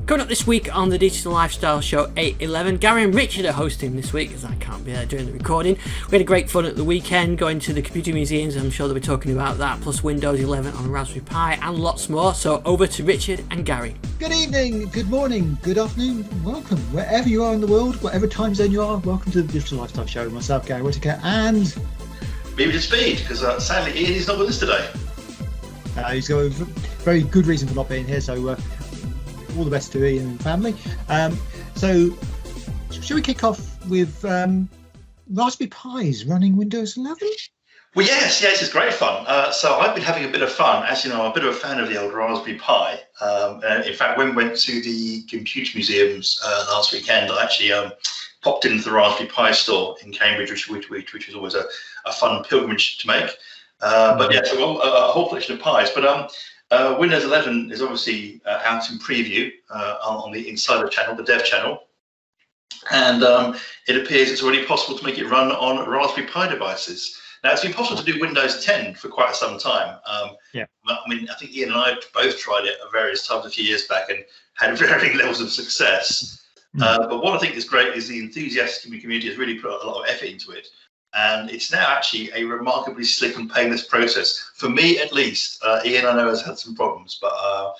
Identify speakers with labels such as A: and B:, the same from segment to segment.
A: Coming up this week on the Digital Lifestyle Show 811, Garry and Richard are hosting this week as I can't be there during the recording. We had a great fun at the weekend going to the computer museums. I'm sure they'll be talking about that, plus Windows 11 on Raspberry Pi and lots more. So over to Richard and Garry.
B: Good evening, good morning, good afternoon, welcome wherever you are in the world, whatever time zone you are. Welcome to the Digital Lifestyle Show. Myself, Garry Whittaker, and
C: Maybe to speed, because sadly Ian is not with us today.
B: He's got a very good reason for not being here, so all the best to Ian and family. So, should we kick off with Raspberry Pis running Windows 11?
C: Well, yes, it's great fun. So I've been having a bit of fun. As you know, I'm a bit of a fan of the old Raspberry Pi. In fact, when we went to the computer museums last weekend, I actually popped into the Raspberry Pi store in Cambridge, which is always a fun pilgrimage to make. But yeah, so a whole collection of Pis. But Windows 11 is obviously out in preview on the Insider channel, the dev channel. And it appears it's already possible to make it run on Raspberry Pi devices. Now, it's been possible to do Windows 10 for quite some time. I mean, I think Ian and I both tried it at various times a few years back and had varying levels of success. But what I think is great is the enthusiastic community has really put a lot of effort into it. And it's now actually a remarkably slick and painless process. For me, at least. Ian, I know, has had some problems, but I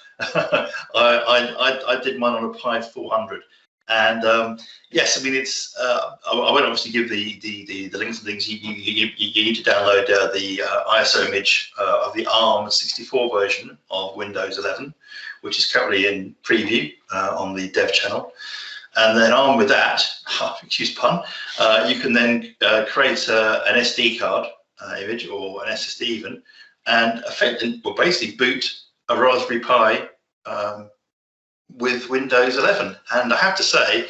C: did mine on a Pi 400. And yes, I mean, it's. I won't obviously give the links and things. You need to download the ISO image of the ARM 64 version of Windows 11, which is currently in preview on the dev channel. And then armed with that, excuse pun, you can then create an SD card image or an SSD even, and basically boot a Raspberry Pi with Windows 11. And I have to say,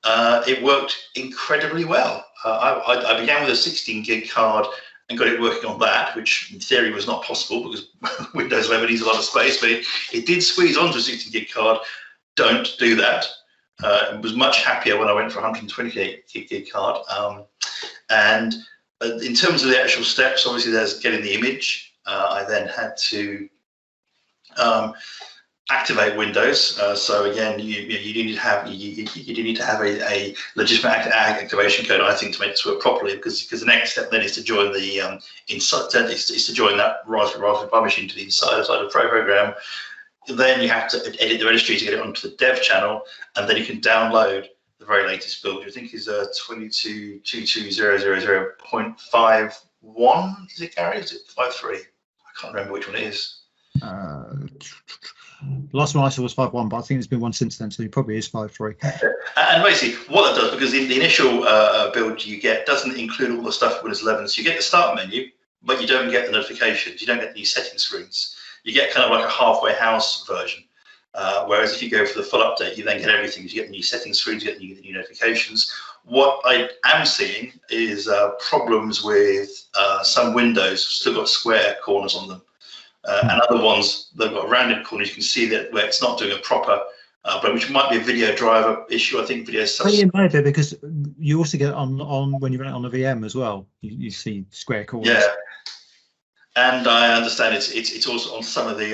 C: it worked incredibly well. I began with a 16 gig card and got it working on that, which in theory was not possible because Windows 11 needs a lot of space, but it did squeeze onto a 16 gig card. Don't do that. I was much happier when I went for a 128 gig card. And in terms of the actual steps, obviously there's getting the image. I then had to activate Windows. So again, you need to have a legitimate activation code, I think, to make it work properly. Because the next step then is to join the is to join that Raspberry Pi machine to the Insider side of the program. Then you have to edit the registry to get it onto the dev channel, and then you can download the very latest build, which I think is 22.22000.51. Is it, Garry? Is it 5.3? I can't remember which one it is.
B: The last one I saw was 5.1, but I think there's been one since then, so it probably is 5.3.
C: And basically, what that does, because the initial build you get doesn't include all the stuff with Windows 11, so you get the start menu, but you don't get the notifications, you don't get the setting screens. You get kind of like a halfway house version. Whereas if you go for the full update, you then get everything. You get the new settings screens, you get the new notifications. What I am seeing is problems with some windows still got square corners on them. And other ones, they've got rounded corners. You can see that where it's not doing a proper, but which might be a video driver issue. I think video.
B: Well, it might be, because you also get on when you run it on a VM as well. You see square corners.
C: Yeah. And I understand it's also on some of the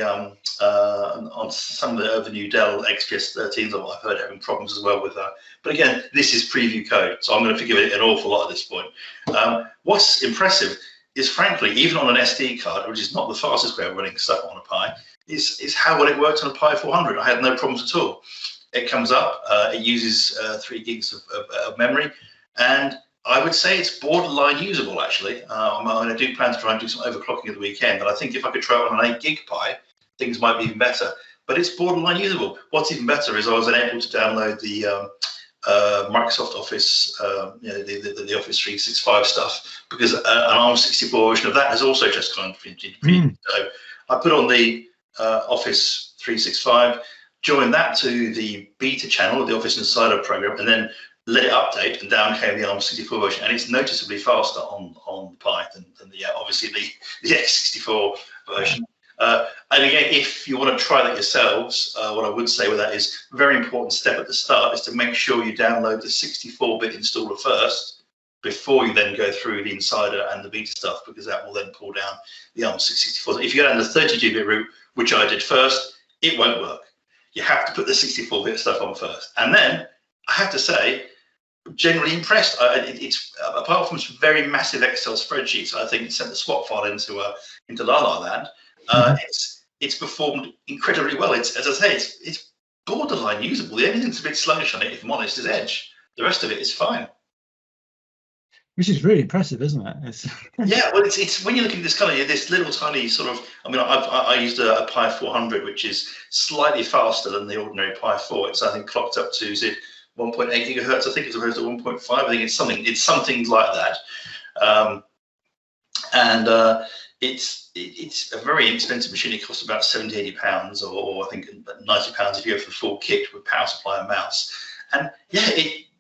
C: new Dell XPS 13s. I've heard having problems as well with that. But again, this is preview code, so I'm going to forgive it an awful lot at this point. What's impressive is, frankly, even on an SD card, which is not the fastest way of running stuff on a Pi, is how well it worked on a Pi 400. I had no problems at all. It comes up, it uses 3 gigs of memory, and I would say it's borderline usable, actually. I do plan to try and do some overclocking at the weekend, and I think if I could try it on an 8 gig Pi, things might be even better. But it's borderline usable. What's even better is I was able to download the Microsoft Office, the Office 365 stuff, because an ARM 64 version of that has also just gone into preview. So I put on the Office 365, joined that to the beta channel of the Office Insider program, and then let it update, and down came the ARM 64 version, and it's noticeably faster on the Pi than the obviously the X64 version. And again, if you want to try that yourselves, what I would say with that is a very important step at the start is to make sure you download the 64-bit installer first before you then go through the Insider and the beta stuff, because that will then pull down the ARM 64. If you go down the 32-bit route, which I did first, it won't work. you have to put the 64-bit stuff on first. And then I have to say, generally impressed. It's apart from some very massive Excel spreadsheets, I think it sent the swap file into La La Land. It's performed incredibly well. It's, as I say, it's borderline usable. The only thing that's a bit sluggish on it, if I'm honest, is Edge. The rest of it is fine.
B: Which is really impressive, isn't it?
C: Yeah, well, it's when you look at this kind of this little tiny sort of. I mean, I used a Pi 400, which is slightly faster than the ordinary Pi 4. It's I think clocked up to 1.8 gigahertz. I think it's opposed to 1.5. I think it's something like that. It's a very inexpensive machine. It costs about £70-80, or I think £90 if you go for the full kit with power supply and mouse. And yeah,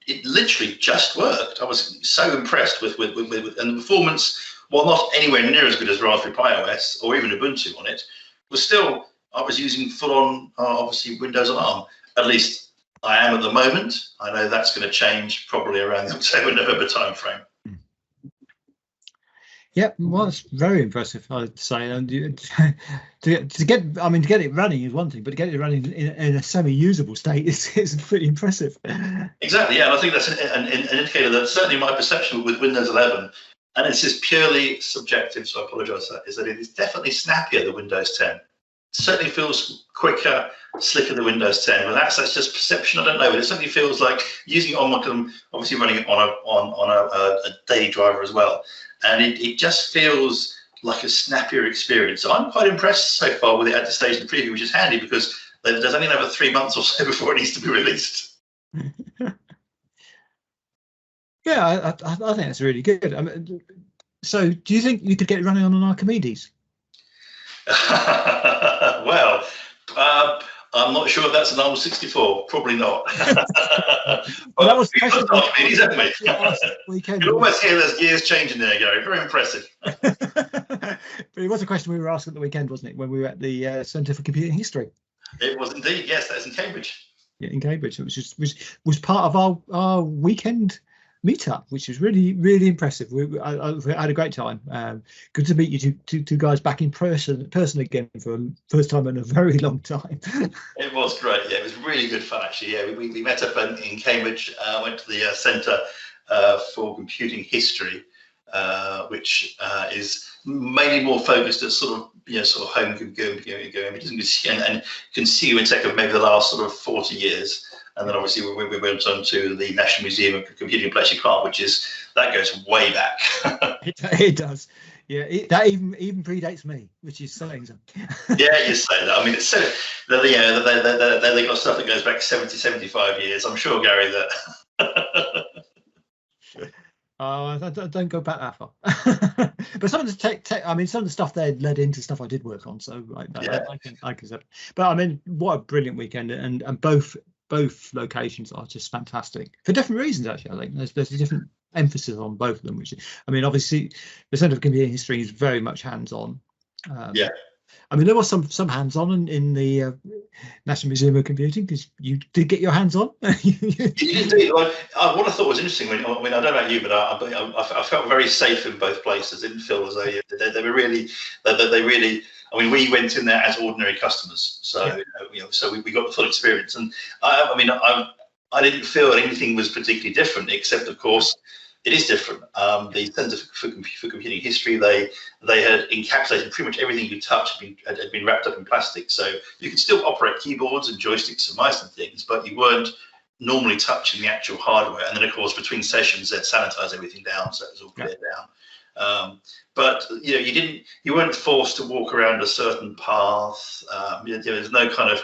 C: it literally just worked. I was so impressed with and the performance, while not anywhere near as good as Raspberry Pi OS or even Ubuntu on it, was still, I was using full-on, obviously, Windows on ARM. At least I am at the moment. I know that's going to change probably around the October-November timeframe.
B: Yeah, well, it's very impressive, I'd say. And to get it running is one thing, but to get it running in a semi-usable state is pretty impressive.
C: Exactly, yeah, and I think that's an indicator that certainly my perception with Windows 11, and it's just purely subjective, so I apologise for that, is that it is definitely snappier than Windows 10. It certainly feels quicker, slicker than Windows 10, but that's just perception. I don't know, but it certainly feels like using it on obviously running it on a daily driver as well. And it just feels like a snappier experience. So I'm quite impressed so far with it at the stage in the preview, which is handy because there's only another 3 months or so before it needs to be released.
B: Yeah, I think that's really good. I mean, so do you think you could get it running on an Archimedes?
C: Well, I'm not sure if that's an ARM64. Probably not. But that was Archimedes, haven't we? You can almost hear those gears changing there, Gary. Very impressive.
B: But it was a question we were asked at the weekend, wasn't it, when we were at the Centre for Computing History?
C: It was indeed. Yes, that's in Cambridge. Yeah,
B: in Cambridge, which was part of our weekend meetup, which was really impressive. I had a great time. Good to meet you two guys back in person again for the first time in a very long time.
C: It was great. Yeah, it was really good fun actually. Yeah, we met up in Cambridge. Went to the Centre for Computing History, which is mainly more focused at sort of home images and can see a tech of maybe the last sort of 40 years. And then obviously we went on to the National Museum of Computing in Bletchley Park, that goes way back.
B: It does. Yeah, that even predates me, which is saying something.
C: Yeah, you say that. I mean, it's so they got stuff that goes back 70, 75 years. I'm sure, Gary, that.
B: I don't go back that far. But some of the tech, I mean, some of the stuff there led into stuff I did work on, so I can say. But I mean, what a brilliant weekend, and both locations are just fantastic for different reasons. Actually, I think there's a different emphasis on both of them. Which, I mean, obviously, the Centre for Computing History is very much hands-on. I mean, there was some hands-on in the National Museum of Computing because you did get your hands on.
C: You did. What I thought was interesting, I don't know about you, but I felt very safe in both places. I didn't feel as though they were really. I mean, we went in there as ordinary customers, so so we got the full experience. And I didn't feel anything was particularly different, except of course it is different. The Centre for Computing History, they had encapsulated pretty much everything you touched had been wrapped up in plastic, so you could still operate keyboards and joysticks and mice and things, but you weren't normally touching the actual hardware. And then of course between sessions they'd sanitize everything down, so it was all cleared down. But you weren't forced to walk around a certain path. There's no kind of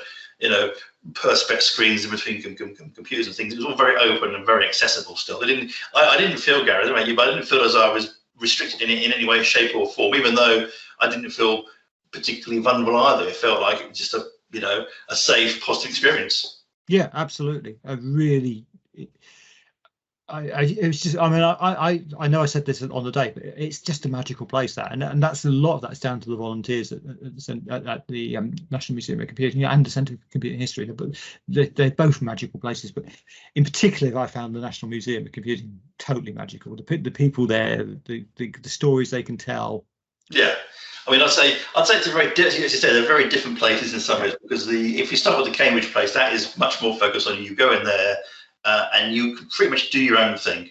C: perspex screens in between computers and things. It was all very open and very accessible still. I didn't feel, Gary, I don't know about you, but I didn't feel as though I was restricted in any way, shape or form, even though I didn't feel particularly vulnerable either. It felt like it was just a safe, positive experience.
B: Yeah, absolutely. It was just, I mean, I know I said this on the day, but it's just a magical place, that, and that's a lot of that's down to the volunteers at the National Museum of Computing and the Centre for Computing History. But they're both magical places, but in particular, I found the National Museum of Computing totally magical. The people there, the stories they can tell,
C: Yeah. I mean, I'd say it's a very, as you say, they're very different places in some ways, because if you start with the Cambridge place, that is much more focused on you go in there and you can pretty much do your own thing.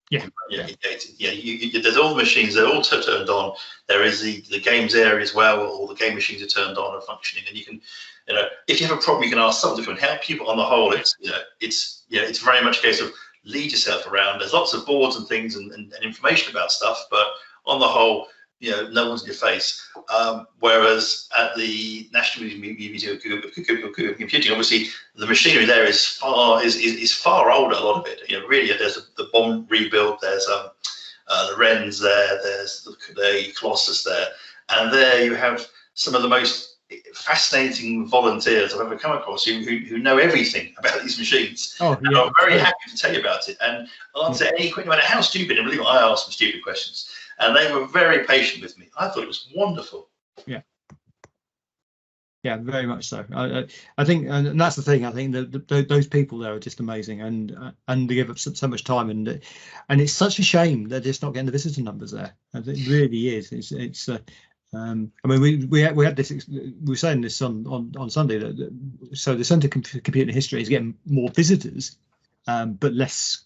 B: Yeah.
C: There's all the machines, they're all turned on. There is the games area as well, where all the game machines are turned on and functioning, and you can, if you have a problem, you can ask someone to come and help you. But on the whole, it's very much a case of lead yourself around. There's lots of boards and things and information about stuff, but on the whole, no one's in your face. Whereas at the National Museum of Computing, obviously the machinery there is far older. A lot of it, really. There's the bomb rebuild. There's the Wrens there. There's the Colossus there, and there you have some of the most fascinating volunteers I've ever come across who know everything about these machines. I'm very happy to tell you about it, and I'll answer any question, no matter how stupid. And believe me, I ask some stupid questions, and they were very patient with me. I thought it was wonderful.
B: Yeah, very much so. I think, and that's the thing. I think that those people there are just amazing, and they give up so much time, and it's such a shame they're just not getting the visitor numbers there. It really is. It's. I mean, we had this. We were saying this on Sunday that so the Centre of Computing History is getting more visitors, but less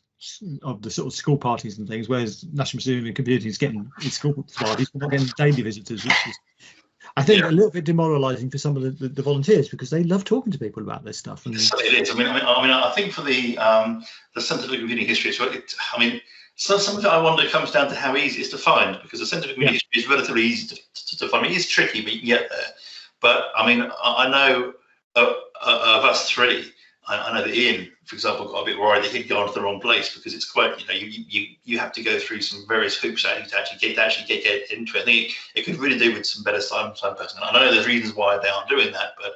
B: of the sort of school parties and things. Whereas National Museum of Computing is getting school parties, but not getting daily visitors, which is, I think, a little bit demoralising for some of the volunteers, because they love talking to people about this stuff. And
C: it is. I think for the Centre for Computing History, so some of it I wonder comes down to how easy it is to find, because the Centre for Computing History is relatively easy to find. I mean, it is tricky, but you can get there. But I mean, I know of us three, I know that Ian, for example, got a bit worried that he'd gone to the wrong place, because it's quite, you have to go through some various hoops to actually get into it. I think it could really do with some better signposting. I know there's reasons why they aren't doing that, but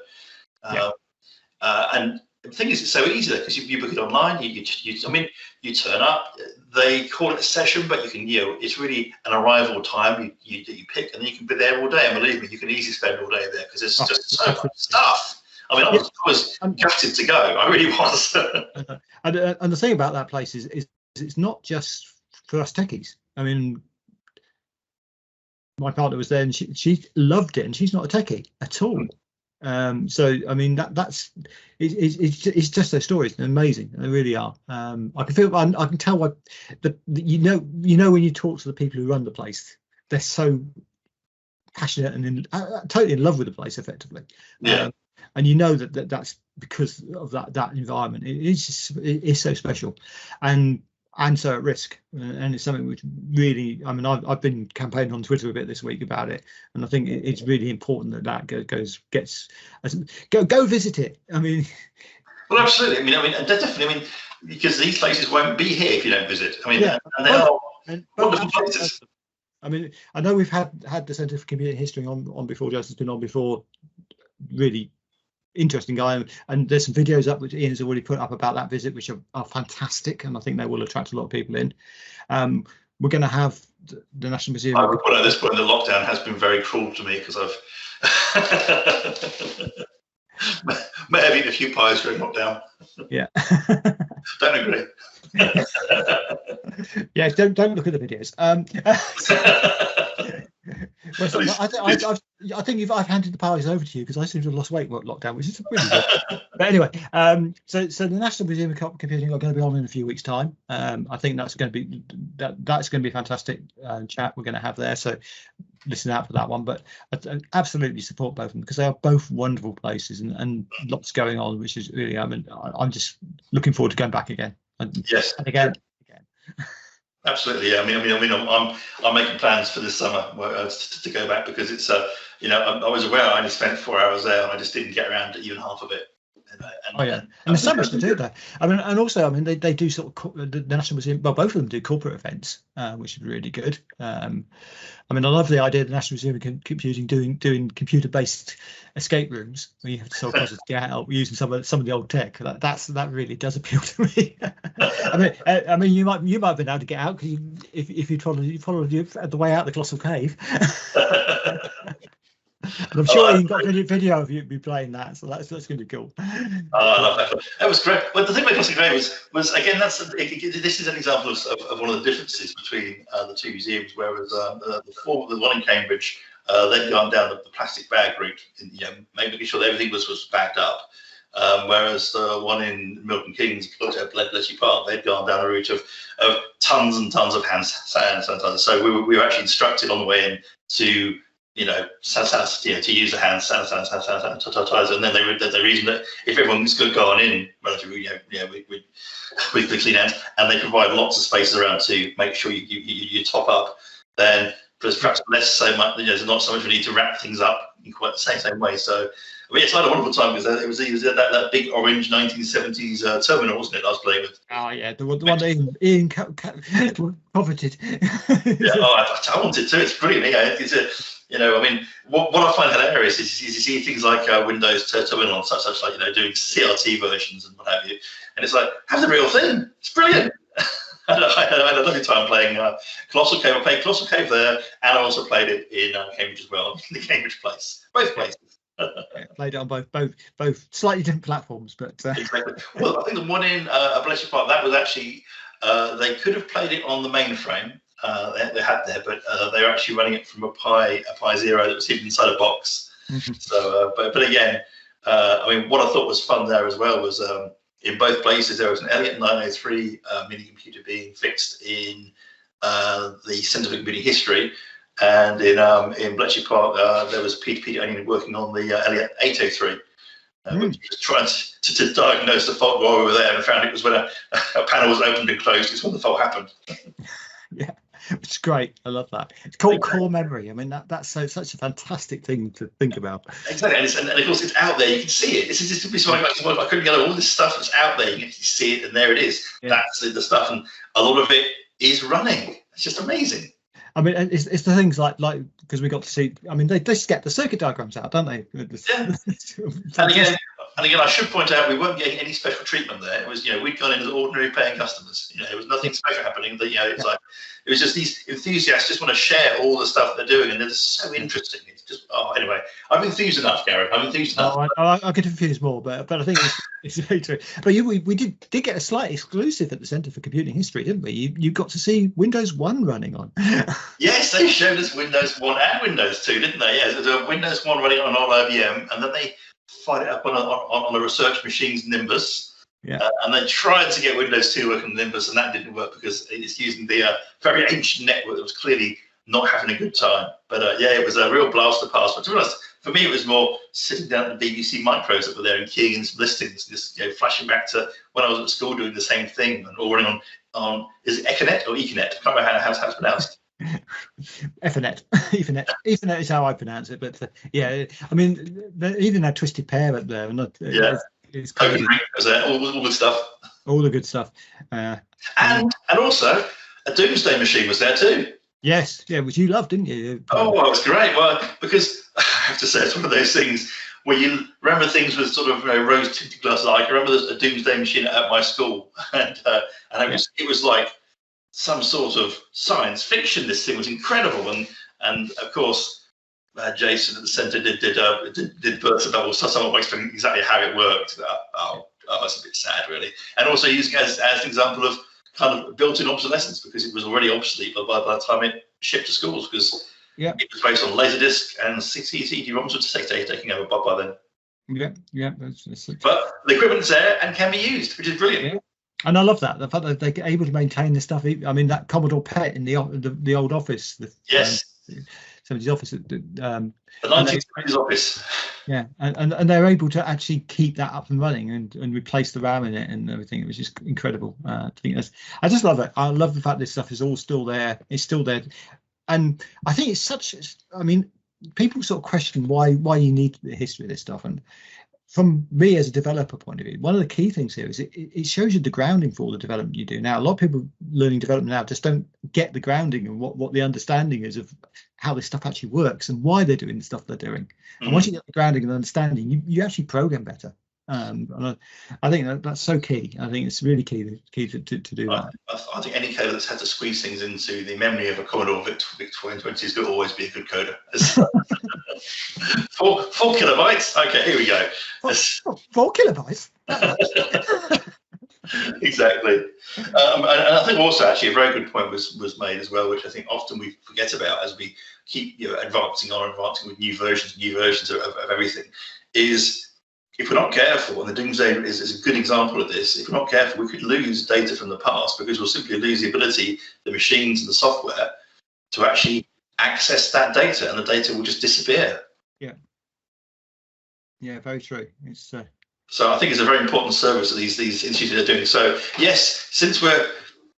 C: and the thing is, it's so easy because you book it online. You turn up. They call it a session, but you can, it's really an arrival time you pick, and then you can be there all day. And believe me, you can easily spend all day there, because there's just so much stuff. I mean, I was gutted to go. I really was.
B: And the thing about that place is it's not just for us techies. I mean, my partner was there, and she loved it, and she's not a techie at all. So I mean, that's it's just those stories. They're amazing. They really are. I can tell what when you talk to the people who run the place, they're so passionate and totally in love with the place, effectively. And that's because of that environment. It is so special, and so at risk, and it's something which really, I mean, I've been campaigning on Twitter a bit this week about it, and I think it's really important that go visit it. I mean,
C: well, absolutely. I mean, definitely. I mean, because these places won't be here if you don't visit. I mean, and they are wonderful places.
B: I mean, I know we've had the Centre for Computing History on before. Justin's been on before. Really interesting guy, and there's some videos up which Ian's already put up about that visit, which are fantastic, and I think they will attract a lot of people in. We're going to have the National Museum.
C: I would put at this point, the lockdown has been very cruel to me, because I've may have eaten a few pies during lockdown.
B: Yeah.
C: Don't agree.
B: Yeah, don't look at the videos. I think I've handed the powers over to you, because I seem to have lost weight lockdown, which is really good. But anyway, so the National Museum of Computing are going to be on in a few weeks' time. I think that's going to be a fantastic chat we're going to have there. So listen out for that one. But I absolutely support both of them, because they are both wonderful places and lots going on, which is really, I'm just looking forward to going back again.
C: Yes.
B: And again.
C: Absolutely, yeah. I mean, I'm making plans for this summer to go back, because it's I was aware I only spent 4 hours there, and I just didn't get around to even half of it.
B: And there's so much to do there. I mean, and also, I mean, they do sort of the National Museum. Well, both of them do corporate events, which is really good. I mean, I love the idea of the National Museum of Computing doing computer-based escape rooms where you have to solve puzzles to get out using some of the old tech. That really does appeal to me. I mean, you might have been able to get out if you followed the way out the Colossal Cave. And I'm sure Ian got a video of you be playing that, so that's going to be cool.
C: I love that. That was great. Well, the thing about Classic Grey was again, this is an example of one of the differences between the two museums. Whereas the one in Cambridge, they'd gone down the plastic bag route, making sure that everything was bagged up. Whereas the one in Milton Keynes, Bletchley Park, they'd gone down a route of tons and tons of hand sanitizer. So we were actually instructed on the way in to to use the hand sanitizer, and then they reasoned that if everyone's gone in relatively, with the clean hands, and they provide lots of spaces around to make sure you top up, then there's perhaps less so much. There's not so much we need to wrap things up in quite the same way. So. I mean, it's had a wonderful time because it was that big orange 1970s terminal, wasn't it? I was playing with.
B: Oh yeah, the one that Ian coveted.
C: Yeah, I wanted to. It's brilliant. I mean, what I find hilarious is you see things like Windows Terminal and such like doing CRT versions and what have you, and it's like have the real thing. It's brilliant. I had a lovely time playing Colossal Cave. I played Colossal Cave there, and I also played it in Cambridge as well, in the Cambridge place, both places.
B: Played it on both slightly different platforms, but
C: exactly. Well, I think the one in Bletchley Park, that was actually they could have played it on the mainframe they had there, but they were actually running it from a Pi Zero that was hidden inside a box. So, but again, I mean, what I thought was fun there as well was in both places there was an Elliott 903 mini computer being fixed in the Centre for Computing History. And in Bletchley Park, there was Peter Onion working on the Elliott 803, which was trying to diagnose the fault while we were there, and found it was when a panel was opened and closed. It's when the fault happened.
B: Yeah, it's great. I love that. It's called core memory. I mean, that's such a fantastic thing to think about.
C: Exactly, and of course it's out there. You can see it. This is something I couldn't get all this stuff that's out there. You can see it, and there it is. Yeah. That's the stuff, and a lot of it is running. It's just amazing.
B: I mean, it's the things like because we got to see. I mean, they get the circuit diagrams out, don't they?
C: Yeah. and again, I should point out we weren't getting any special treatment there. It was we'd gone in as ordinary paying customers. There was nothing special happening. That it's like it was just these enthusiasts just want to share all the stuff they're doing, and they're so interesting. It's just anyway. I'm enthused enough, Garry. I'm enthused enough.
B: I could confuse more, but I think it's very true. But we did get a slight exclusive at the Centre for Computing History, didn't we? You got to see Windows 1 running on.
C: Yes, they showed us Windows 1 and Windows 2, didn't they? Yeah, so there was Windows 1 running on old IBM, and then they fired it up on a research machine's Nimbus.
B: Yeah.
C: And they tried to get Windows 2 working on Nimbus, and that didn't work because it's using the very ancient network that was clearly not having a good time. But it was a real blast of past. But to be honest, for me, it was more sitting down at the BBC micros that were there and keying in some listings, just flashing back to when I was at school doing the same thing, and all running on is it Econet or Econet? I can't remember how it's pronounced. Ethernet
B: is how I pronounce it, but I mean, they even had Twisted Pair up there, and it's
C: Open Ring was there, all the stuff.
B: All the good stuff,
C: and also a Doomsday machine was there too.
B: Yes, yeah, which you loved, didn't you?
C: Oh, it was great. Well, because I have to say, it's one of those things where you remember things with sort of rose tinted glasses. I can remember there's a Doomsday machine at my school, and it was like some sort of science fiction. This thing was incredible, and of course Jason at the centre did burst of double, so someone will explain exactly how it worked. That's a bit sad, really. And also using it as an example of kind of built-in obsolescence, because it was already obsolete by the time it shipped to schools, because it was based on Laserdisc and CD-ROMs were taking over by then.
B: Yeah.
C: But the equipment's there and can be used, which is brilliant.
B: Yeah. And I love that, the fact that they're able to maintain this stuff. I mean, that Commodore PET in the old office.
C: Yes.
B: 70s office.
C: The 1970s office.
B: Yeah, and they're able to actually keep that up and running and replace the RAM in it and everything. It was just incredible. I just love it. I love the fact this stuff is all still there. It's still there. And I think it's people sort of question why you need the history of this stuff. And from me as a developer point of view, one of the key things here is it shows you the grounding for all the development you do. Now, a lot of people learning development now just don't get the grounding and what the understanding is of how this stuff actually works and why they're doing the stuff they're doing. Mm-hmm. And once you get the grounding and understanding, you actually program better. And I think that's so key. I think it's really key to do that.
C: I think any coder that's had to squeeze things into the memory of a Commodore VIC 2020 is going to always be a good coder. 4 kilobytes. Okay, here we go.
B: 4 kilobytes.
C: Exactly. And I think also actually a very good point was made as well, which I think often we forget about as we keep advancing with new versions of everything, is if we're not careful, and the Doomsday is a good example of this, if we're not careful, we could lose data from the past because we'll simply lose the ability, the machines and the software, to actually access that data, and the data will just disappear.
B: Yeah, very true. It's
C: So I think it's a very important service that these institutes are doing. So yes, since we're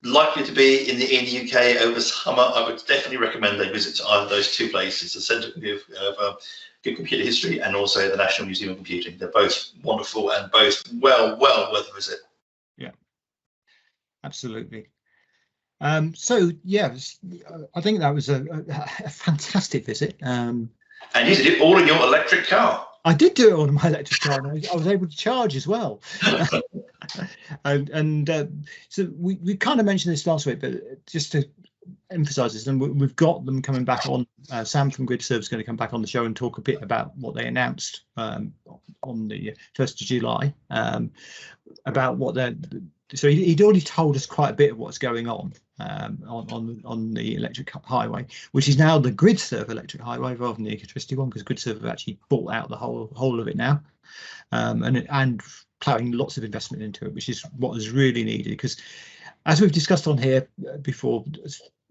C: likely to be in the UK over summer, I would definitely recommend a visit to either of those two places, the Centre of Good Computer History and also the National Museum of Computing. They're both wonderful and both well worth a visit.
B: Yeah, absolutely. So yeah, I think that was a fantastic visit.
C: And you did it all in your electric car.
B: I did do it on my electric car, and I was able to charge as well. So we kind of mentioned this last week, but just to emphasize this, and we've got them coming back on. Sam from GridServe is going to come back on the show and talk a bit about what they announced on the 1st of July, about what they're. So he'd already told us quite a bit of what's going on the electric highway, which is now the GridServe electric highway rather than the electricity one, because GridServe have actually bought out the whole of it now, and ploughing lots of investment into it, which is what is really needed. Because as we've discussed on here before,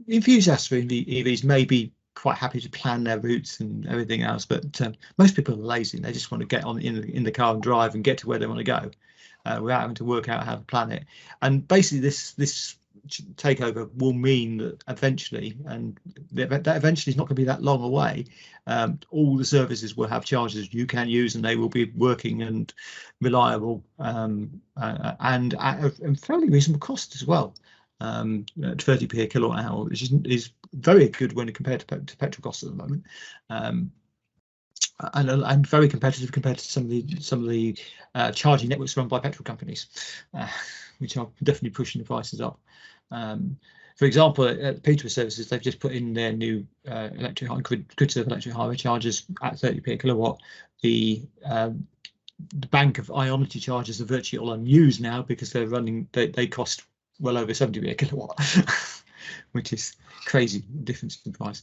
B: enthusiasts for EVs may be quite happy to plan their routes and everything else, but most people are lazy and they just want to get on in the car and drive and get to where they want to go. Without having to work out how to plan it. And basically this takeover will mean that eventually, and that eventually is not going to be that long away, all the services will have chargers you can use, and they will be working and reliable, and at a fairly reasonable cost as well, at 30p a kilowatt hour, which is very good when compared to petrol costs at the moment. And very competitive compared to some of the charging networks run by petrol companies, which are definitely pushing the prices up. For example, at Peterborough Services, they've just put in their new GridServe electric highway chargers at 30p a kilowatt. The bank of Ionity chargers are virtually all unused now because they're running. They cost well over 70p a kilowatt, which is crazy difference in price.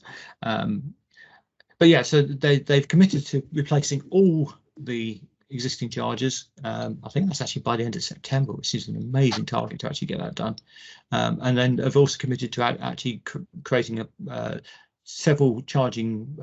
B: But yeah, so they've committed to replacing all the existing chargers. I think that's actually by the end of September, which is an amazing target to actually get that done. And then they've also committed to actually creating several charging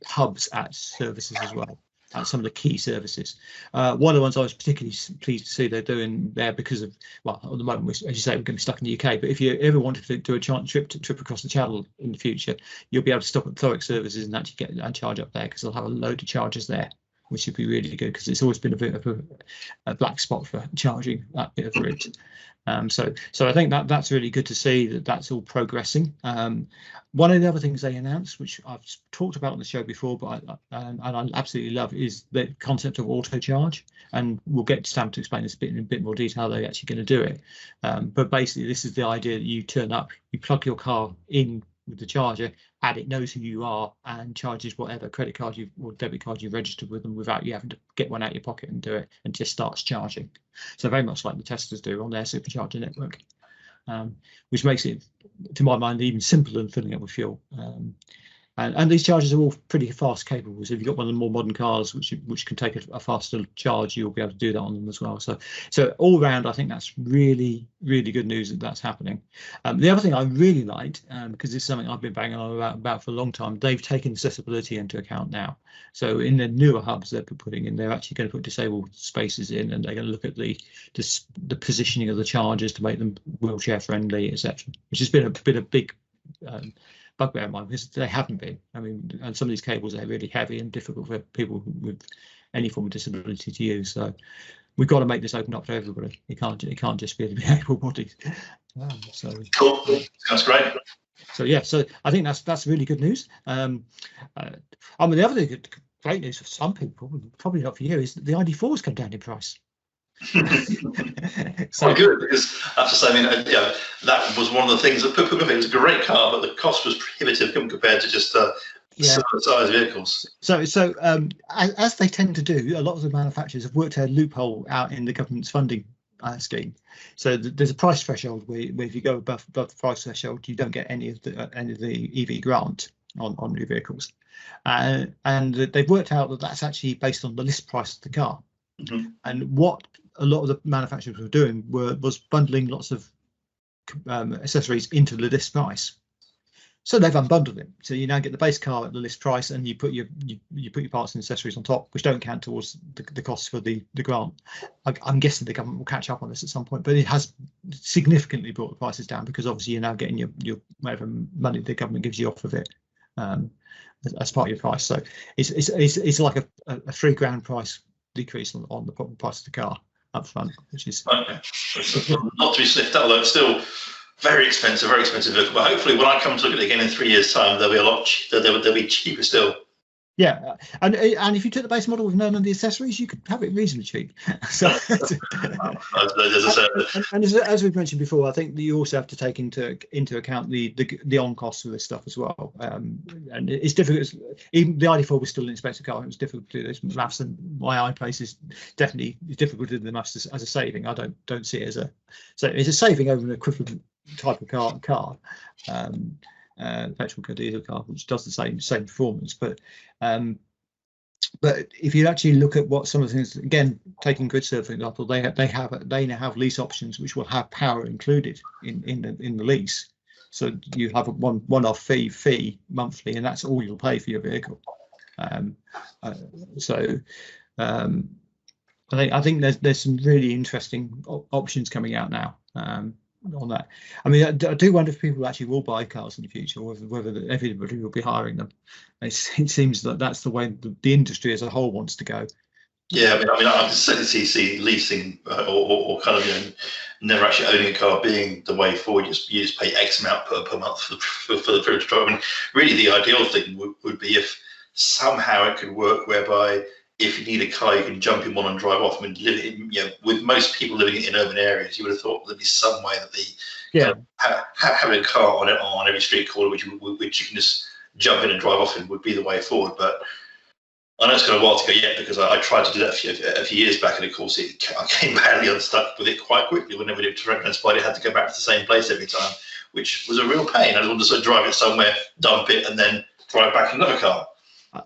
B: hubs at services as well, at some of the key services. One of the ones I was particularly pleased to see they're doing there because of, well, at the moment, as you say, we're going to be stuck in the UK, but if you ever wanted to do a trip across the channel in the future, you'll be able to stop at Thoric Services and actually get and charge up there, because they'll have a load of chargers there, which would be really good, because it's always been a bit of a black spot for charging that bit of route. So I think that's really good to see that that's all progressing. One of the other things they announced, which I've talked about on the show before, but I absolutely love, is the concept of auto charge. And we'll get Sam to explain this in a bit more detail how they're actually going to do it. But basically, this is the idea that you turn up, you plug your car in with the charger, and it knows who you are and charges whatever credit card or debit card you've registered with them without you having to get one out of your pocket and do it, and just starts charging. So very much like the Teslas do on their supercharger network, which makes it, to my mind, even simpler than filling up with fuel. And these chargers are all pretty fast capable. So if you've got one of the more modern cars which can take a faster charge, you'll be able to do that on them as well. So all round, I think that's really, really good news that that's happening. The other thing I really liked, because this is something I've been banging on about for a long time, they've taken accessibility into account now. So in the newer hubs they're putting in, they're actually going to put disabled spaces in, and they're going to look at the positioning of the chargers to make them wheelchair friendly, etc. Which has been a big bugbear of mine, because they haven't been. I mean, and some of these cables are really heavy and difficult for people with any form of disability to use. So we've got to make this open up to everybody. It can't just be the able-bodied. So
C: cool, that's great.
B: So yeah, so I think that's really good news. I mean, the other great news for some people, probably not for you, is that the ID4 has come down in price.
C: So good, because I have to say, I mean, that was one of the things that put me. It was a great car, but the cost was prohibitive compared to just similar size vehicles.
B: So as they tend to do, a lot of the manufacturers have worked a loophole out in the government's funding scheme. So there's a price threshold where if you go above the price threshold, you don't get any of the EV grant on new vehicles. And they've worked out that that's actually based on the list price of the car.
C: Mm-hmm.
B: And what a lot of the manufacturers were doing was bundling lots of accessories into the list price. So they've unbundled it. So you now get the base car at the list price, and you put your parts and accessories on top, which don't count towards the costs for the grant. I'm guessing the government will catch up on this at some point, but it has significantly brought the prices down, because obviously you're now getting your whatever money the government gives you off of it as part of your price. So it's like a £3,000 price decrease on the price of the car up front, which is
C: okay. Not to be sniffed at, although it's still very expensive vehicle. But hopefully, when I come to look at it again in 3 years' time, they'll be a lot. They'll be cheaper still.
B: Yeah, and if you took the base model with none of the accessories, you could have it reasonably cheap. So, and as we've mentioned before, I think that you also have to take into account the on costs of this stuff as well. And it's difficult. Even the ID4 was still an expensive car. It was difficult to do this maths, and my iPace is definitely difficult to do the maths as a saving. I don't see it it's a saving over an equivalent type of car. Petrol car, diesel car, which does the same performance, but if you actually look at what some of the things, again, taking GridServe for example, they now have lease options which will have power included in the lease. So you have a one-off fee monthly, and that's all you'll pay for your vehicle. I think there's some really interesting options coming out now. On that, I mean, I do wonder if people actually will buy cars in the future, or whether everybody will be hiring them. It seems that that's the way the industry as a whole wants to go.
C: Yeah, I mean, I certainly see leasing or kind of never actually owning a car being the way forward. You just pay X amount per month for the privilege to drive. I mean, really, the ideal thing would be if somehow it could work whereby, if you need a car, you can jump in one and drive off. I mean, with most people living in urban areas, you would have thought there'd be some way that having a car on every street corner, which you can just jump in and drive off in, would be the way forward. But I know it's got a while to go yet, because I tried to do that a few years back, and of course I came badly unstuck with it quite quickly. Whenever it transpired, I had to go back to the same place every time, which was a real pain. I just wanted to sort of drive it somewhere, dump it, and then drive back in another car.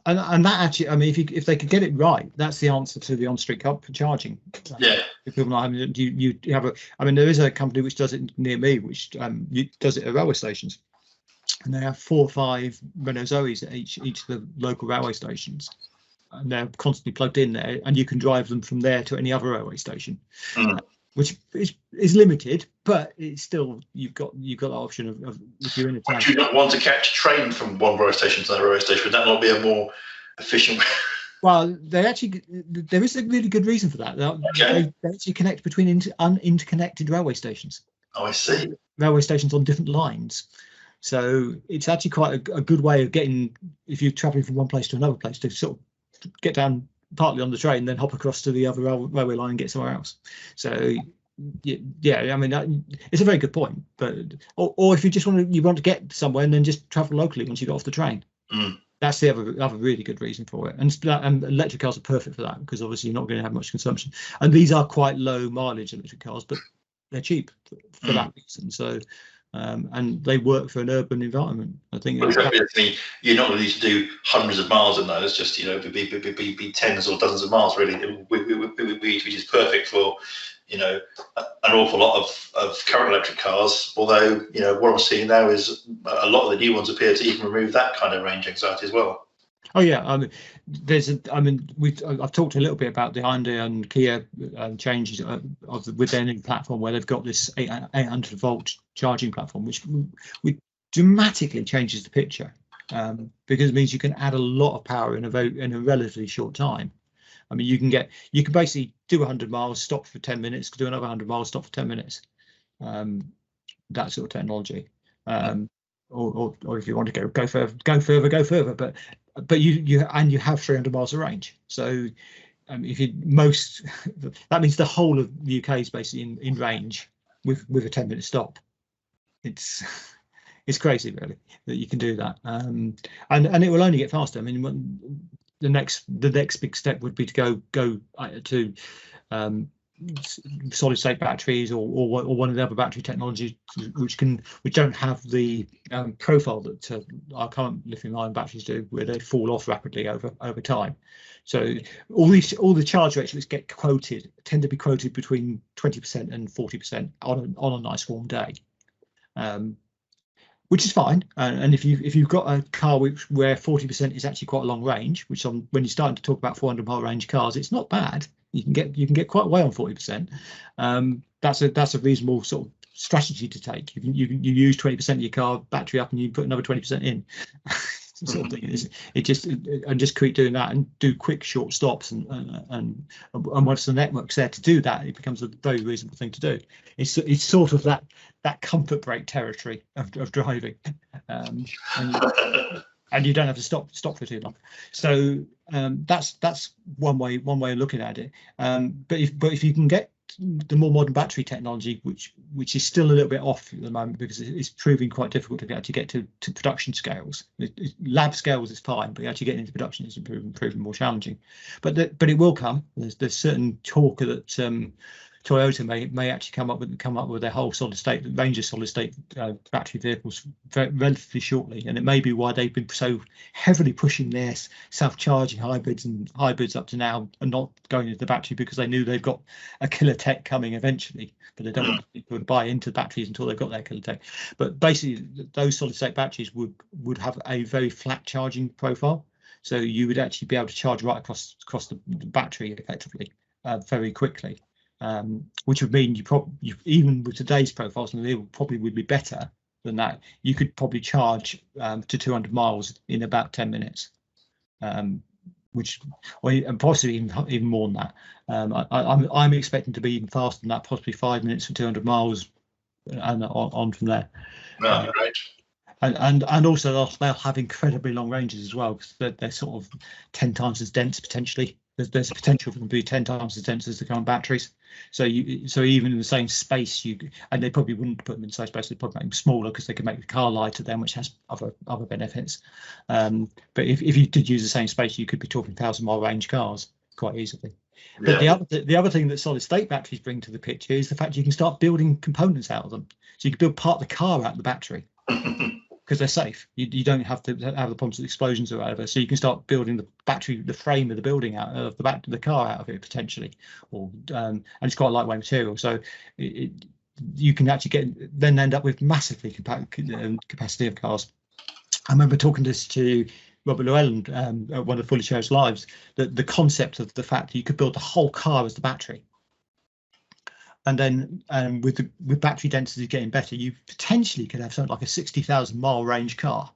B: And that actually, I mean, if they could get it right, that's the answer to the on-street car charging.
C: Yeah.
B: If people not having, you have I mean, there is a company which does it near me, which does it at railway stations, and they have 4 or 5 Renault Zoes at each of the local railway stations, and they're constantly plugged in there, and you can drive them from there to any other railway station. Which is limited, but it's still, you've got the option of if you're in a town.
C: Would you not want to catch a train from one railway station to another railway station? Would that not be a more efficient way?
B: Well, there is a really good reason for that. They actually connect between interconnected railway stations.
C: Oh, I see.
B: Railway stations on different lines. So it's actually quite a good way of getting, if you're travelling from one place to another place, to sort of get down partly on the train, then hop across to the other railway line and get somewhere else. So yeah, I mean, it's a very good point. But or if you just want to get somewhere and then just travel locally once you get off the train. That's the other really good reason for it. And electric cars are perfect for that, because obviously you're not going to have much consumption, and these are quite low mileage electric cars, but they're cheap for that reason. So and they work for an urban environment. I think
C: you're not going to need to do hundreds of miles in those, just be tens or dozens of miles really, which is perfect for an awful lot of current electric cars. Although what I'm seeing now is a lot of the new ones appear to even remove that kind of range anxiety as well.
B: Oh yeah, I've talked a little bit about the Hyundai and Kia changes with their new platform, where they've got this 800 volt charging platform, which dramatically changes the picture, because it means you can add a lot of power in a relatively short time. I mean, you can basically do 100 miles, stop for 10 minutes, do another 100 miles, stop for 10 minutes. That sort of technology. Or if you want to go further. But you have 300 miles of range. So that means the whole of the UK is basically in range with a 10-minute stop. It's It's crazy, really, that you can do that, and it will only get faster. I mean, the next big step would be to go to solid state batteries or one of the other battery technologies which don't have the profile that our current lithium ion batteries do, where they fall off rapidly over time. So all the charge rates which get quoted tend to be quoted between 20% and 40% on a nice warm day, which is fine. And if you've got a car where 40% is actually quite a long range, which when you're starting to talk about 400-mile range cars, it's not bad. You can get quite way on 40%. That's a reasonable sort of strategy to take. You use 20% of your car battery up and you put another 20% in. Sort of thing. Just keep doing that and do quick short stops, and once the network's there to do that, it becomes a very reasonable thing to do. It's sort of that comfort brake territory of driving, and you don't have to stop for too long. So that's one way of looking at it. But if you can get the more modern battery technology, which is still a little bit off at the moment because it's proving quite difficult to actually get to production scales. Lab scales is fine, but actually getting into production is proving more challenging. But it will come. There's certain talk that Toyota may actually come up with their whole range of solid state battery vehicles relatively shortly, and it may be why they've been so heavily pushing their self-charging hybrids up to now and not going into the battery, because they knew they've got a killer tech coming eventually, but they don't want people to buy into batteries until they've got their killer tech. But basically, those solid state batteries would have a very flat charging profile, so you would actually be able to charge right across the battery effectively very quickly. Which would mean you even with today's profiles, and they probably would be better than that, you could probably charge to 200 miles in about 10 minutes, and possibly even more than that. I'm expecting to be even faster than that, possibly 5 minutes for 200 miles, and on from there.
C: Right.
B: And also they'll have incredibly long ranges as well, because they're sort of 10 times as dense potentially. There's a potential for them to be 10 times as dense as the current batteries. So even in the same space, and they probably wouldn't put them in the same space. They'd probably make them smaller because they could make the car lighter then, which has other benefits. But if you did use the same space, you could be talking 1,000-mile range cars quite easily.
C: Yeah.
B: But the other thing that solid state batteries bring to the picture is the fact you can start building components out of them. So you can build part of the car out of the battery. Because they're safe, you don't have to have the problems with explosions or whatever. So you can start building the frame of the building out of the car out of it potentially, and it's quite a lightweight material. So you can actually then end up with massively capacity of cars. I remember talking to Robert Llewellyn at one of the Fully Charged Lives, the concept of the fact that you could build the whole car as the battery. And then with battery density getting better, you potentially could have something like a 60,000-mile range car.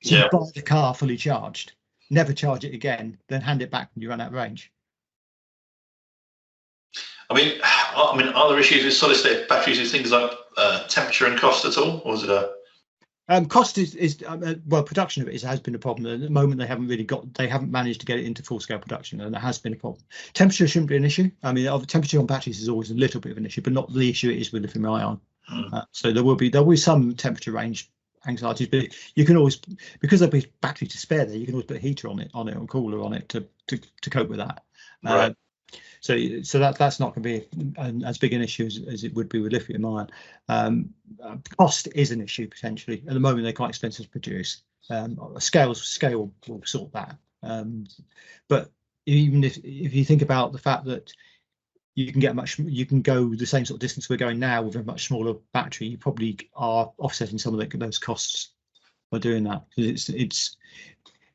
B: So you buy the car fully charged, never charge it again, then hand it back when you run out of range.
C: I mean, are there issues with solid state batteries with things like temperature and cost at all, or is it a?
B: Cost is well, production of it has been a problem. At the moment, they haven't managed to get it into full scale production, and it has been a problem. Temperature shouldn't be an issue. I mean, temperature on batteries is always a little bit of an issue, but not the issue it is with lithium ion. So there will be some temperature range anxieties, but you can always, because there'll be battery to spare there, you can always put a heater on it or cooler on it to cope with that.
C: Right.
B: So that's not going to be as big an issue as it would be with lithium ion. Cost is an issue potentially. At the moment, they're quite expensive to produce. Scale will sort that. But even if you think about the fact that you can go the same sort of distance we're going now with a much smaller battery, you probably are offsetting some of those costs by doing that.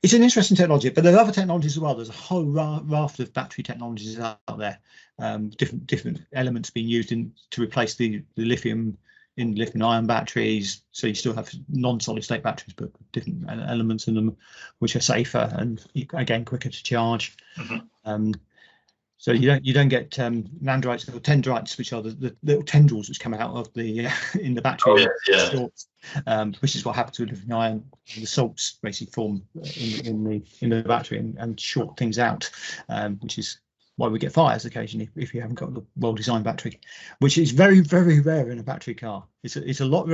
B: It's an interesting technology, but there are other technologies as well. There's a whole raft of battery technologies out there, different elements being used to replace the lithium in lithium-ion batteries. So you still have non-solid state batteries, but different elements in them which are safer and again quicker to charge. So you don't get nandrites or dendrites, which are the little tendrils which come out of the in the battery. Which is what happens with lithium ion. The salts basically form in the battery and short things out, which is why we get fires occasionally if you haven't got the well-designed battery, which is very, very rare in a battery car. It's a lot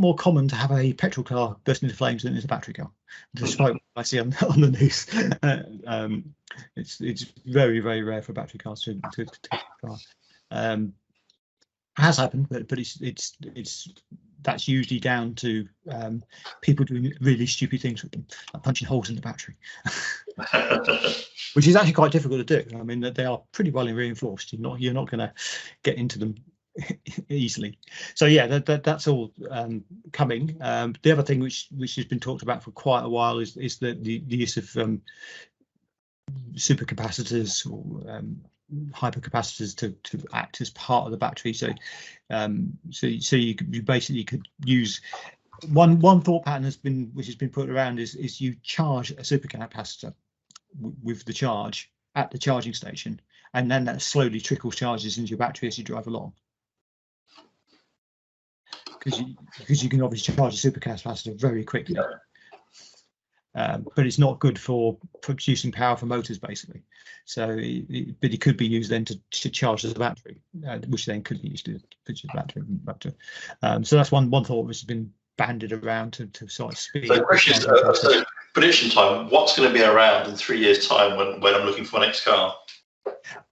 B: more common to have a petrol car burst into flames than it is a battery car, despite what I see on the news. It's very, very rare for battery cars to take a car. Has happened, but it's that's usually down to people doing really stupid things with them, like punching holes in the battery, which is actually quite difficult to do. I mean, they are pretty well reinforced. You're not going to get into them easily. So yeah, that's all coming. The other thing which has been talked about for quite a while is the use of supercapacitors or hypercapacitors to act as part of the battery. So you basically could use one thought pattern which has been put around is you charge a supercapacitor with the charge at the charging station, and then that slowly trickles charges into your battery as you drive along. Because you can obviously charge a supercapacitor very quickly. But it's not good for producing power for motors, basically. So, but it could be used then to charge the battery, which then could be used to produce the battery. So that's one thought which has been banded around to sort of speed.
C: So, so prediction time. What's going to be around in 3 years' time when I'm looking for my next car?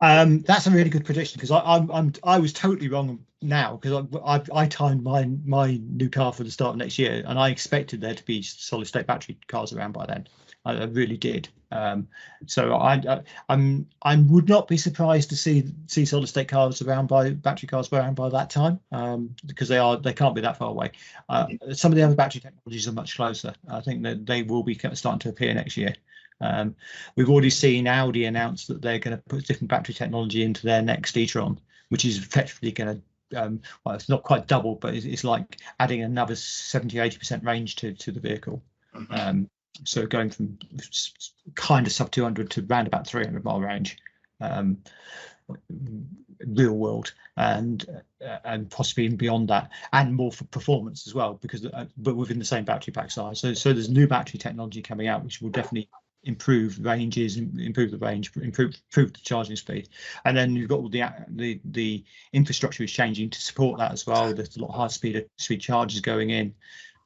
B: That's a really good prediction, because I was totally wrong now, because I timed my new car for the start of next year, and I expected there to be solid state battery cars around by then. I really did. So I would not be surprised to see solid state cars around battery cars around by that time, because they can't be that far away. Some of the other battery technologies are much closer. I think that they will be starting to appear next year. We've already seen Audi announce that they're going to put different battery technology into their next e-tron, which is effectively going to well, it's not quite double, but it's like adding another 70-80% range to the vehicle. So going from kind of sub 200 to round about 300-mile range, real world, and possibly even beyond that, and more for performance as well, because but within the same battery pack size. So there's new battery technology coming out which will definitely improve ranges, improve the range, improve the charging speed. And then you've got the infrastructure is changing to support that as well. There's a lot of high speed chargers going in,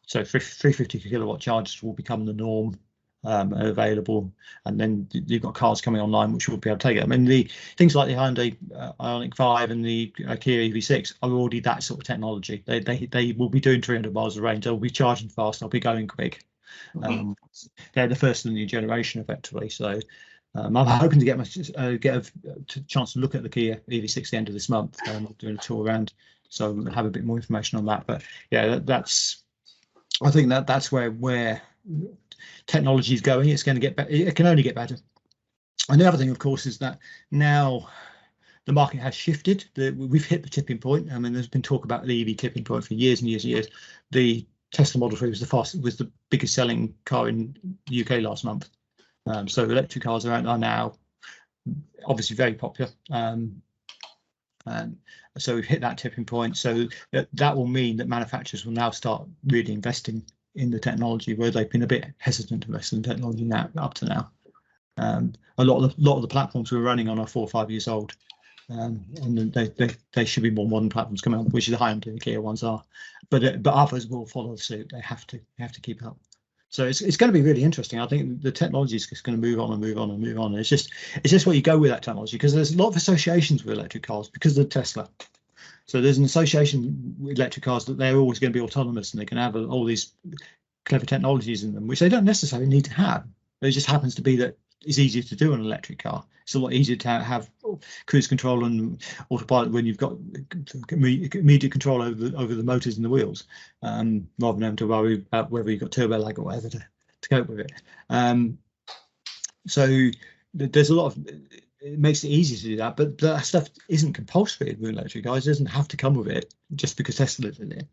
B: so 350 kilowatt chargers will become the norm, available. And then you've got cars coming online which will be able to take it. I mean, the things like the Hyundai Ioniq 5 and the Kia EV6 are already that sort of technology. They will be doing 300 miles of range. They'll be charging fast. They'll be going quick. They're the first in the new generation, effectively. So I'm hoping to get a chance to look at the Kia EV6 at the end of this month. Doing a tour around, so I'll have a bit more information on that. But yeah, I think that's where technology is going. It's going to get better. It can only get better. And the other thing, of course, is that now the market has shifted. We've hit the tipping point. I mean, there's been talk about the EV tipping point for years and years and years. The Tesla Model 3 was the biggest selling car in the UK last month. So electric cars are now obviously very popular. And so we've hit that tipping point. So that will mean that manufacturers will now start really investing in the technology, where they've been a bit hesitant to invest in technology now up to now. A lot of the platforms we're running on are 4 or 5 years old. And they should be more modern platforms coming up, which is the Hyundai and the Kia ones are, but others will follow suit. They have to keep up. So it's going to be really interesting. I think the technology is just going to move on and move on and move on. It's just what you go with that technology, because there's a lot of associations with electric cars because of Tesla. So there's an association with electric cars that they're always going to be autonomous and they can have all these clever technologies in them, which they don't necessarily need to have. But it just happens to be that it's easier to do on an electric car. It's a lot easier to have cruise control and autopilot when you've got immediate control over the motors and the wheels, rather than having to worry about whether you've got turbo lag or whatever to cope with it. So there's a lot of, it makes it easy to do that, but that stuff isn't compulsory with electric cars. It doesn't have to come with it just because Tesla did it.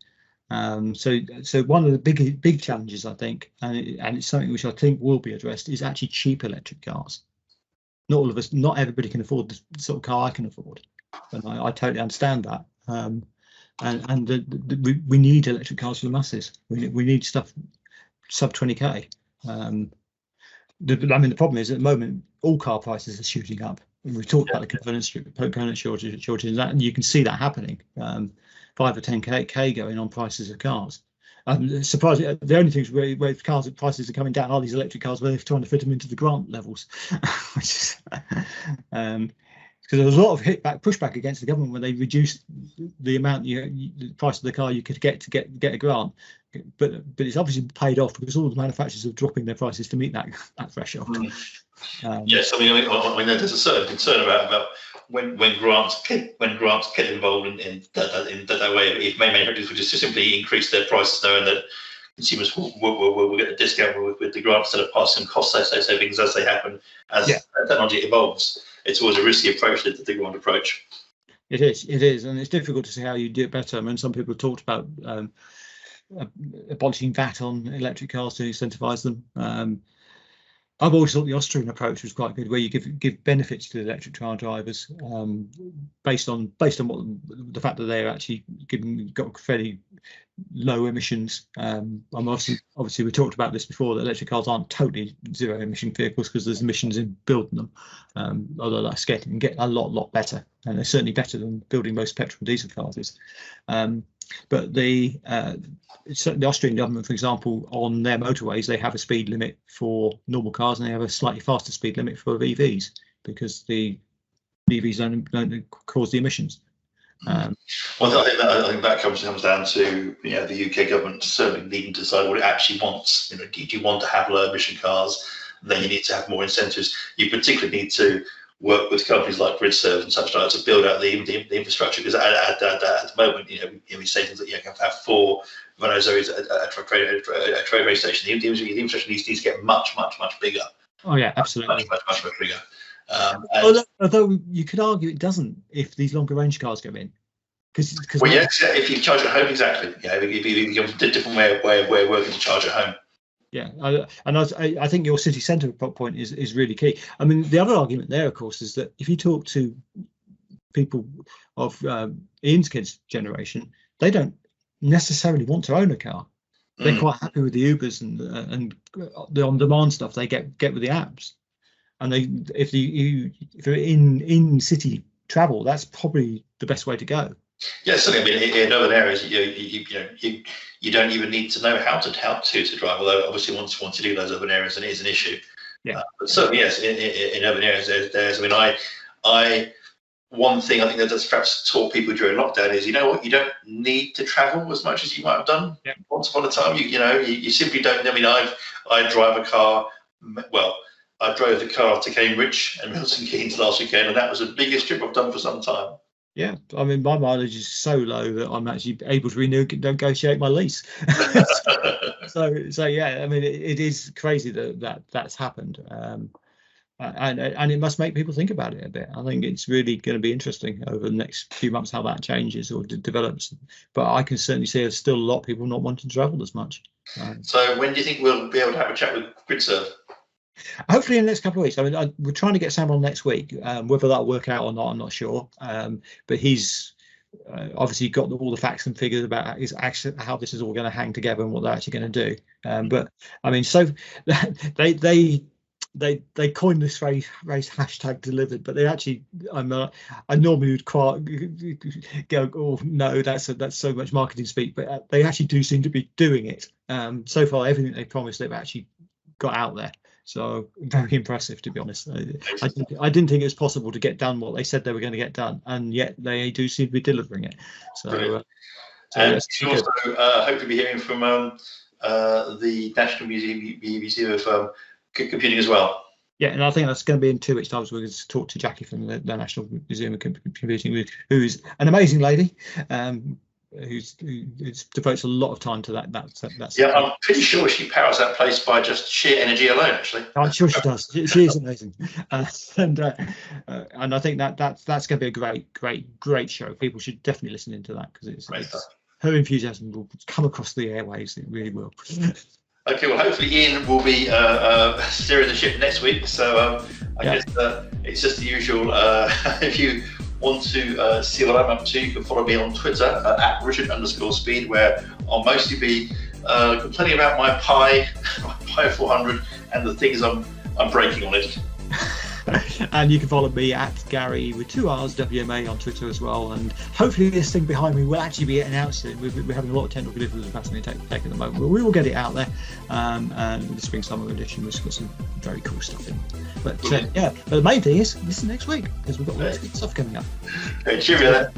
B: So one of the big challenges, I think, and it's something which I think will be addressed, is actually cheap electric cars. Not everybody can afford the sort of car I can afford, and I totally understand that. We need electric cars for the masses. We need stuff sub 20k. The problem is, at the moment, all car prices are shooting up. we talked about the component shortage, and you can see that happening. 5 or 10k going on prices of cars. Surprisingly, the only things where cars prices are coming down are these electric cars where they're trying to fit them into the grant levels, which is because there was a lot of pushback against the government when they reduced the amount the price of the car you could get a grant. But it's obviously paid off because all the manufacturers are dropping their prices to meet that threshold.
C: Yes, I mean, there's a certain concern about when grants get involved in that way. If manufacturers would just simply increase their prices, knowing that consumers will get a discount with the grant instead of passing cost savings as they happen as technology evolves. It's always a risky approach, the grant approach.
B: It is, and it's difficult to see how you do it better. I mean, some people talked about abolishing VAT on electric cars to incentivise them. I've always thought the Austrian approach was quite good, where you give benefits to the electric car drivers based on what the fact that they're actually got fairly low emissions. Obviously we talked about this before, that electric cars aren't totally zero emission vehicles because there's emissions in building them. Although that's getting a lot better, and they're certainly better than building most petrol and diesel cars is. But the Austrian government, for example, on their motorways, they have a speed limit for normal cars and they have a slightly faster speed limit for EVs because the EVs don't cause the emissions.
C: Well, I think that comes down to the UK government certainly needing to decide what it actually wants. Do you want to have low emission cars? Then you need to have more incentives. You particularly need to work with companies like GridServe and such like to build out the infrastructure, because at the moment, we say things that you can have 4 Renault Zoes at a trade race station. The infrastructure needs to get much bigger.
B: Oh yeah, absolutely.
C: Much bigger.
B: Although you could argue it doesn't if these longer range cars go in.
C: If you charge at home, exactly. If you have a different way of working to charge at home.
B: Yeah, I think your city centre point is really key. I mean, the other argument there, of course, is that if you talk to people of Ian's kids' generation, they don't necessarily want to own a car. They're quite happy with the Ubers and the on-demand stuff they get with the apps. And if they're in city travel, that's probably the best way to go.
C: Yeah, certainly. I mean, in urban areas, you don't even need to know how to drive. Although obviously, once you do those urban areas, then it is an issue.
B: Yeah.
C: But certainly, yes, in urban areas, there's. I mean, one thing I think that's perhaps taught people during lockdown is, you don't need to travel as much as you might have done once upon a time. You simply don't. I mean, I drive a car. Well, I drove the car to Cambridge and Milton Keynes last weekend, and that was the biggest trip I've done for some time. Yeah,
B: I mean, my mileage is so low that I'm actually able to negotiate my lease. so yeah, I mean, it is crazy that's happened, and it must make people think about it a bit. I think it's really going to be interesting over the next few months how that changes or develops. But I can certainly see there's still a lot of people not wanting to travel as much.
C: So when do you think we'll be able to have a chat with GridServe?
B: Hopefully in the next couple of weeks. I mean, we're trying to get Sam on next week. Whether that'll work out or not, I'm not sure. But he's obviously got all the facts and figures about how this is all going to hang together and what they're actually going to do. But I mean, so they coined this phrase #delivered, but they actually, I normally would quite go, oh no, that's so much marketing speak, but they actually do seem to be doing it. So far, everything they promised, they've actually got out there. So very impressive, to be honest. I didn't think it was possible to get done what they said they were going to get done, and yet they do seem to be delivering it. So,
C: and you'll also hopefully be hearing from the National Museum of Computing as well.
B: Yeah, and I think that's going to be in 2 weeks' time. So we're going to talk to Jackie from the National Museum of Computing, who's an amazing lady. Who devotes a lot of time to that.
C: Yeah, I'm pretty sure she powers that place by just sheer energy alone. Actually,
B: I'm sure she does. She is amazing, and I think that's going to be a great show. People should definitely listen into that because her enthusiasm will come across the airwaves. It really will.
C: Okay, well, hopefully Ian will be steering the ship next week. So I guess it's just the usual. If you want to see what I'm up to, you can follow me on Twitter at Richard_Speed, where I'll mostly be complaining about my Pi 400 and the things I'm breaking on it.
B: And you can follow me at Garry with 2 R's WMA on Twitter as well. And hopefully this thing behind me will actually be announced soon. We're having a lot of technical difficulties with Fascinating Tech at the moment, but we will get it out there. And the spring summer edition has got some very cool stuff in. But but the main thing is listen next week because we've got lots of good stuff coming up.
C: Hey, cheerio.